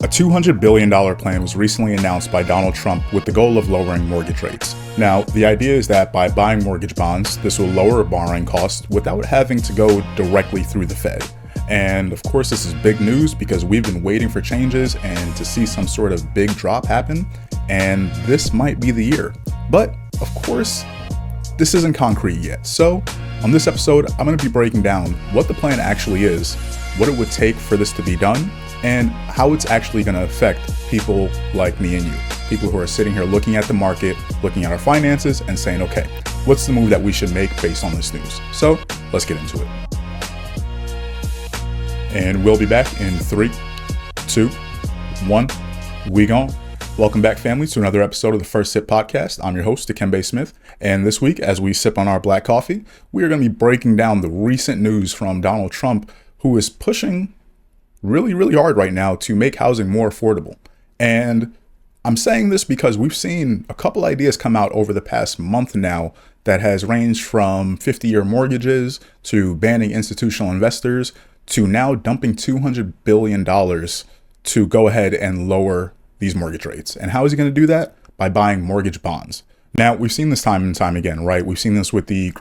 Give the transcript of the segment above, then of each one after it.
A $200 billion plan was recently announced by Donald Trump with the goal of lowering mortgage rates. Now, the idea is that by buying mortgage bonds, this will lower borrowing costs without having to go directly through the Fed. And of course, this is big news because we've been waiting for changes and to see some sort of big drop happen, and this might be the year. But of course, this isn't concrete yet. So on this episode, I'm going to be breaking down what the plan actually is, what it would take for this to be done, and how it's actually going to affect people like me and you, people who are sitting here looking at the market, looking at our finances and saying, okay, what's the move that we should make based on this news? So let's get into it. And we'll be back in 3, 2, 1, we gone. Welcome back, family, to another episode of the First Sip Podcast. I'm your host, Dekimbe Smith, and this week, as we sip on our black coffee, we are going to be breaking down the recent news from Donald Trump, who is pushing really hard right now to make housing more affordable. And I'm saying this because we've seen a couple ideas come out over the past month now that has ranged from 50-year mortgages to banning institutional investors to now dumping $200 billion to go ahead and lower these mortgage rates. And how is he going to do that? By buying mortgage bonds. Now, we've seen this time and time again, right? We've seen this with the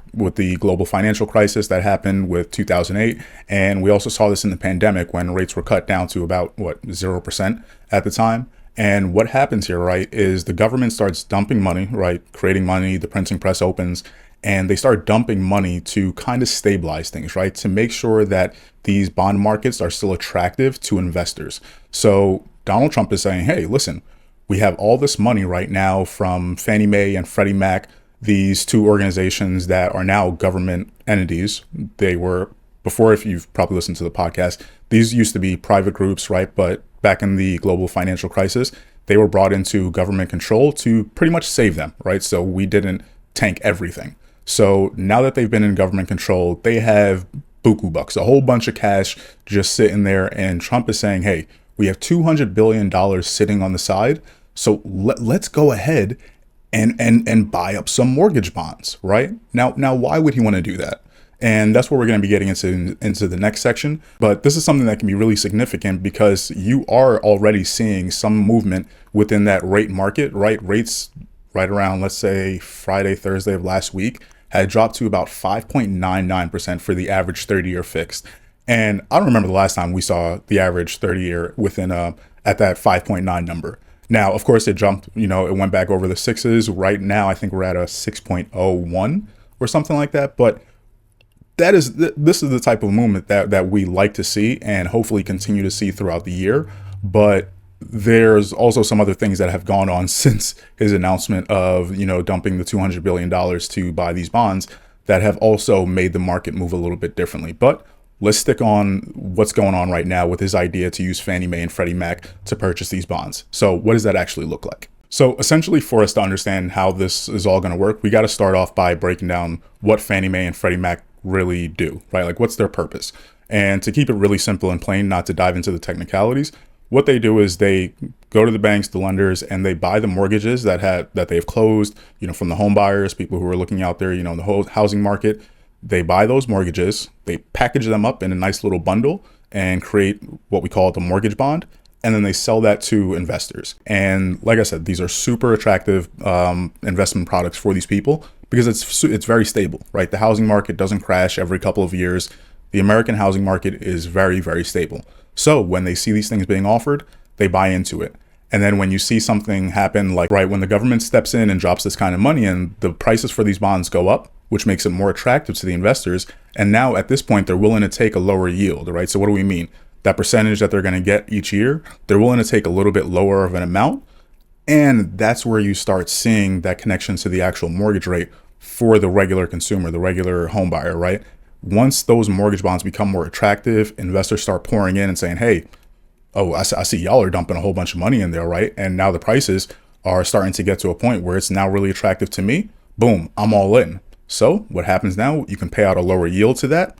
global financial crisis that happened with 2008. And we also saw this in the pandemic when rates were cut down to about, 0% at the time. And what happens here, right, is the government starts dumping money, right, creating money, the printing press opens, and they start dumping money to kind of stabilize things, right, to make sure that these bond markets are still attractive to investors. So Donald Trump is saying, hey, listen, we have all this money right now from Fannie Mae and Freddie Mac, these two organizations that are now government entities. They were before, if you've probably listened to the podcast, these used to be private groups, right? But back in the global financial crisis, they were brought into government control to pretty much save them, right? So we didn't tank everything. So now that they've been in government control, they have buku bucks, a whole bunch of cash just sitting there. And Trump is saying, hey, we have $200 billion sitting on the side. So let's go ahead and buy up some mortgage bonds, right? Now, why would he want to do that? And that's what we're going to be getting into the next section. But this is something that can be really significant because you are already seeing some movement within that rate market, right? Rates right around, let's say, Friday, Thursday of last week had dropped to about 5.99% for the average 30-year fixed. And I don't remember the last time we saw the average 30-year within at that 5.9 number. Now, of course, it jumped, it went back over the sixes. Right now, I think we're at a 6.01 or something like that. But this is the type of movement that we like to see and hopefully continue to see throughout the year. But there's also some other things that have gone on since his announcement of, dumping the $200 billion to buy these bonds that have also made the market move a little bit differently. But let's stick on what's going on right now with his idea to use Fannie Mae and Freddie Mac to purchase these bonds. So what does that actually look like? So essentially, for us to understand how this is all going to work, we got to start off by breaking down what Fannie Mae and Freddie Mac really do, right? Like, what's their purpose? And to keep it really simple and plain, not to dive into the technicalities, what they do is they go to the banks, the lenders, and they buy the mortgages that they've closed, from the home buyers, people who are looking out there, in the whole housing market. They buy those mortgages, they package them up in a nice little bundle and create what we call the mortgage bond. And then they sell that to investors. And like I said, these are super attractive investment products for these people because it's very stable, right? The housing market doesn't crash every couple of years. The American housing market is very stable. So when they see these things being offered, they buy into it. And then when you see something happen, like right when the government steps in and drops this kind of money and the prices for these bonds go up, which makes it more attractive to the investors. And now at this point, they're willing to take a lower yield, right? So what do we mean? That percentage that they're going to get each year, they're willing to take a little bit lower of an amount. And that's where you start seeing that connection to the actual mortgage rate for the regular consumer, the regular home buyer, right? Once those mortgage bonds become more attractive, investors start pouring in and saying, hey, I see y'all are dumping a whole bunch of money in there, right? And now the prices are starting to get to a point where it's now really attractive to me. Boom, I'm all in. So what happens now, you can pay out a lower yield to that.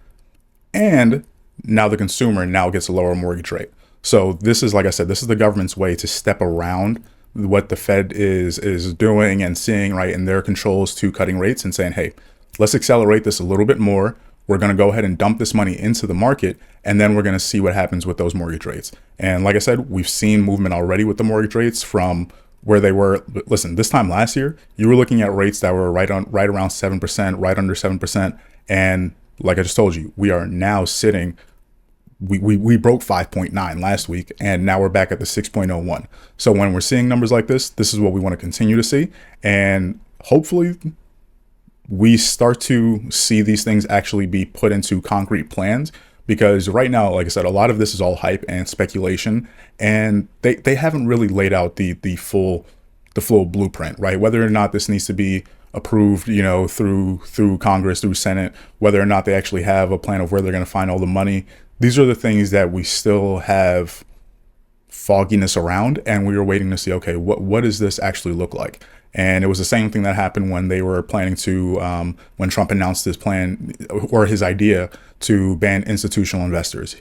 And now the consumer now gets a lower mortgage rate. So this is, like I said, this is the government's way to step around what the Fed is doing and seeing, right, in their controls to cutting rates and saying, hey, let's accelerate this a little bit more. we're going to go ahead and dump this money into the market, and then we're going to see what happens with those mortgage rates. And like I said, we've seen movement already with the mortgage rates from where they were. Listen, this time last year, you were looking at rates that were right around 7%, right under 7%. And like I just told you, we are now sitting, we broke 5.9 last week, and now we're back at the 6.01. So when we're seeing numbers like this is what we want to continue to see. And hopefully we start to see these things actually be put into concrete plans, because right now, like I said, a lot of this is all hype and speculation, and they haven't really laid out the full blueprint, right? Whether or not this needs to be approved, through Congress, through Senate, whether or not they actually have a plan of where they're going to find all the money. These are the things that we still have fogginess around, and we were waiting to see, okay, what does this actually look like? And it was the same thing that happened when they were planning to, when Trump announced his plan or his idea to ban institutional investors.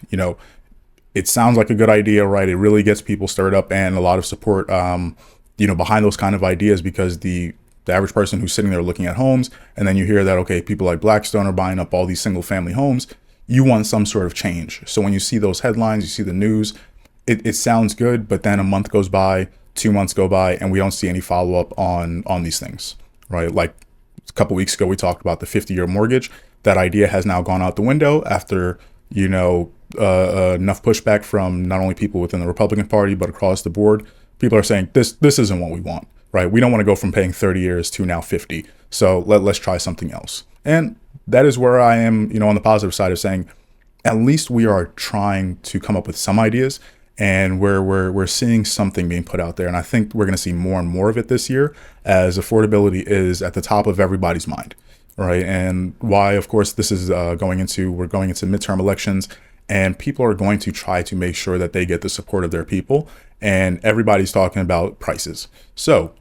It sounds like a good idea, right? It really gets people stirred up and a lot of support, behind those kind of ideas, because the average person who's sitting there looking at homes, and then you hear that, okay, people like Blackstone are buying up all these single family homes. You want some sort of change. So when you see those headlines, you see the news, it sounds good, but then a month goes by, 2 months go by, and we don't see any follow-up on these things, right? Like a couple weeks ago, we talked about the 50-year mortgage. That idea has now gone out the window after, enough pushback from not only people within the Republican Party, but across the board. People are saying this isn't what we want, right? We don't want to go from paying 30 years to now 50. So let's try something else. And that is where I am, on the positive side of saying, at least we are trying to come up with some ideas, and we're seeing something being put out there. And I think we're going to see more and more of it this year, as affordability is at the top of everybody's mind, right? And why, of course, this is we're going into midterm elections, and people are going to try to make sure that they get the support of their people, and everybody's talking about prices. So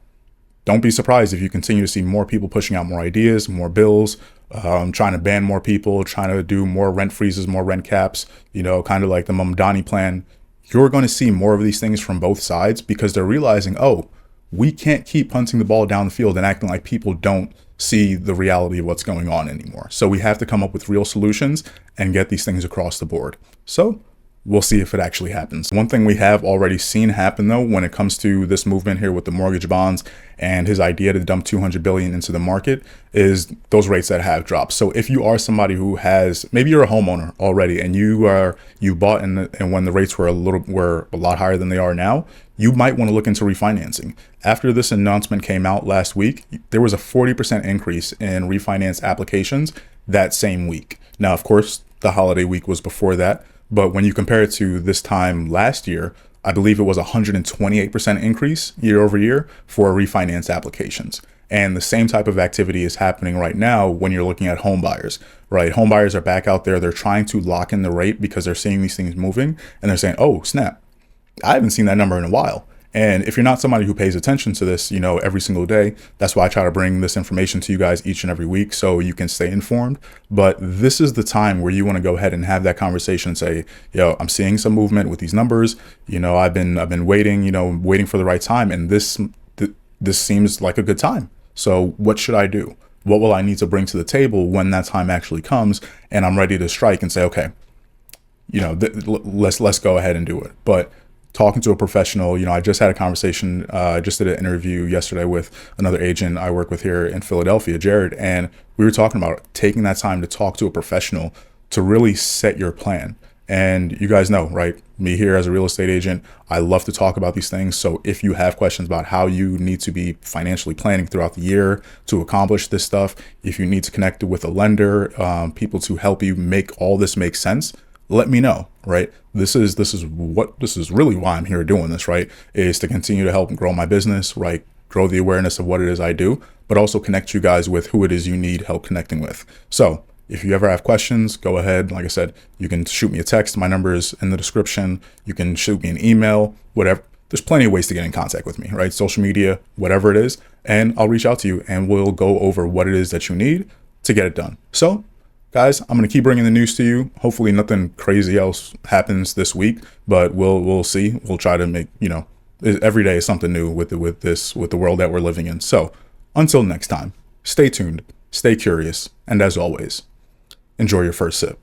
don't be surprised if you continue to see more people pushing out more ideas, more bills, trying to ban more people, trying to do more rent freezes, more rent caps, kind of like the Mamdani plan. You're going to see more of these things from both sides, because they're realizing, oh, we can't keep punting the ball down the field and acting like people don't see the reality of what's going on anymore. So we have to come up with real solutions and get these things across the board. So we'll see if it actually happens. One thing we have already seen happen, though, when it comes to this movement here with the mortgage bonds and his idea to dump $200 billion into the market, is those rates that have dropped. So if you are somebody who has, maybe you're a homeowner already, and you bought and when the rates were a lot higher than they are now, you might want to look into refinancing. After this announcement came out last week, there was a 40% increase in refinance applications that same week. Now, of course, the holiday week was before that. But when you compare it to this time last year, I believe it was 128% increase year over year for refinance applications. And the same type of activity is happening right now when you're looking at home buyers, right? Home buyers are back out there. They're trying to lock in the rate because they're seeing these things moving, and they're saying, oh, snap, I haven't seen that number in a while. And if you're not somebody who pays attention to this, every single day, that's why I try to bring this information to you guys each and every week so you can stay informed. But this is the time where you want to go ahead and have that conversation and say, I'm seeing some movement with these numbers. I've been waiting, waiting for the right time. And this seems like a good time. So what should I do? What will I need to bring to the table when that time actually comes and I'm ready to strike and say, okay, let's go ahead and do it. But talking to a professional, I just had a conversation, just did an interview yesterday with another agent I work with here in Philadelphia, Jared, and we were talking about taking that time to talk to a professional to really set your plan. And you guys know, right? Me here as a real estate agent, I love to talk about these things. So if you have questions about how you need to be financially planning throughout the year to accomplish this stuff, if you need to connect with a lender, people to help you make all this make sense, let me know, right? This is really why I'm here doing this, right? Is to continue to help grow my business, right? Grow the awareness of what it is I do, but also connect you guys with who it is you need help connecting with. So if you ever have questions, go ahead. Like I said, you can shoot me a text. My number is in the description. You can shoot me an email, whatever. There's plenty of ways to get in contact with me, right? Social media, whatever it is, and I'll reach out to you and we'll go over what it is that you need to get it done. So guys, I'm going to keep bringing the news to you. Hopefully nothing crazy else happens this week, but we'll see. We'll try to make, every day is something new with the world that we're living in. So until next time, stay tuned, stay curious, and as always, Enjoy your first sip.